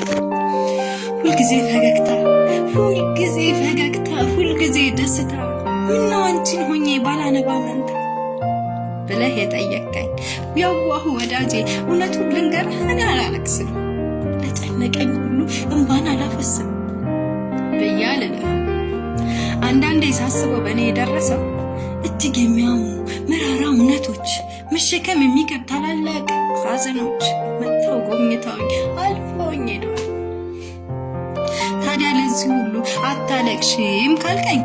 ሁልጊዜ ፈገግታ ሁልጊዜ ደስታ ምነው አንቺን ሆኜ ባላነባ መንታ ብለህ የጠየቀኝ ያዋሁ ወዳጄ እውነቱን ልንገርህ እኔ አላለቅስም ለጨነቀኝ ሁሉ እንባን አላፈስም ብያለሁ። አንዳንዴ ሳስበው በእኔ የደረሰው እጅግ የሚያሙ መራራ እውነቶች መሸከም የሚከብድ ታላላቅ ሐዘኖች መጥተው ጎብኝተውኝ አልፈውኝ ሄደዋል። ታዲያ ለዚህ ሁሉ አታለቅሽም ካልከኝ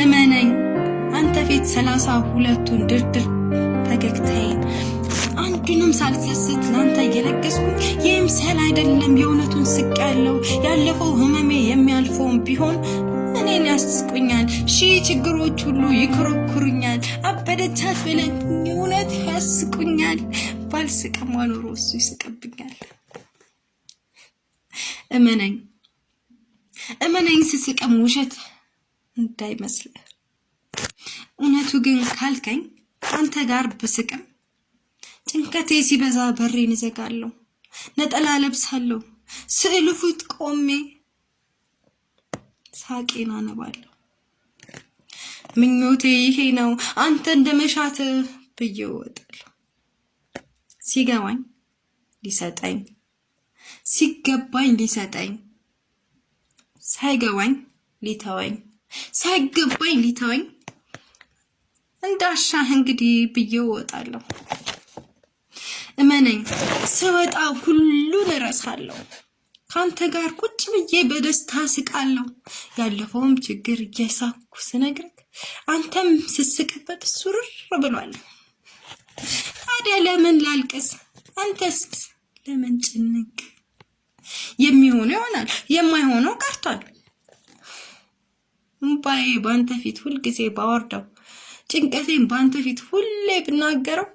እመነኝ አንተ ፊት 32ቱን ድርድር ፈገግታዬን አንዱንም ሳልሰስት ላንተ እየለገስኩኝ የምሰል አይደለም የእውነቱን ስቅ ያለው ያለፈው ህመሜ የሚያልፈውን ቢሆን እኔን ያስቁኛል። ሺህ ችግሮች ሁሉ ይኮረኩሩኛል። አበደቻት ብለኝ እውነት ያስቁኛል። ባልስቅም ኖሮ እሱ ይስቅብኛል። እመነኝ ስስቅም ውሸት እንዳይመስልህ። እውነቱ ግን ካልከኝ አንተ ጋር ብስቅም ጭንቀቴ ሲበዛ በሬን እዘጋለሁ፣ ነጠላ ለብሳለሁ፣ ስዕሉ ፊት ቆሜ ሳቄን አነባለሁ። ምኞቴ ይሄ ነው አንተ እንደመሻት ብዬ እወጣለሁ። ሲገባኝ ሊሰጠኝ ሲገባኝ ሊሰጠኝ ሳይገባኝ ሊተወኝ ሳይገባኝ ሊተወኝ እንዳሻህ እንግዲህ ብዬ እወጣለሁ። እመነኝ ስወጣ ሁሉን እረሳለሁ። ካንተ ጋር ቁጭ ብዬ በደስታ ስቃለሁ። ያለፈውም ችግር እየሳኩ ስነግርህ አንተም ስስቅበት ሱርር ብሏል። ታዲያ ለምን ላልቅስ? አንተስ ለምን ጭንቅ? የሚሆነው ይሆናል፣ የማይሆነው ቀርቷል። እምባዬ ባንተ ፊት ሁልጊዜ ባወርደው ጭንቀቴን ባንተ ፊት ሁሌ ብናገረው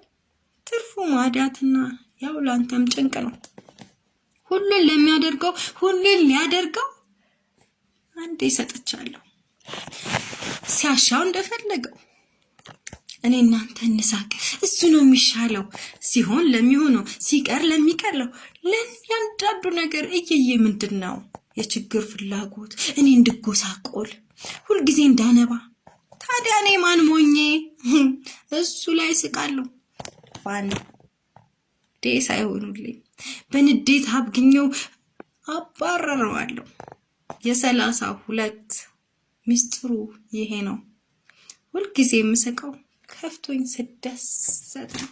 ትርፉ ማዳትና ያው ላንተም ጭንቅ ነው። ሁሉን ለሚያደርገው ሁሉን ሊያደርገው አንዴ ሰጥቻለሁ፣ ሲያሻው እንደፈለገው። እኔ እናንተ እንሳቅ፣ እሱ ነው የሚሻለው። ሲሆን ለሚሆነው ሲቀር ለሚቀርለው ለእያንዳንዱ ነገር እየየ ምንድነው የችግር ፍላጎት? እኔ እንድጎሳቆል ሁልጊዜ እንዳነባ። ታዲያ እኔ ማን ሞኜ እሱ ላይ ስቃለሁ? ባንዴ ሳይሆኑልኝ በንዴት አብግኘው አባረረዋለሁ። የ32 ሚስጥሩ ይሄ ነው። ሁልጊዜ የምስቀው ከፍቶኝ ስደሰት ነው።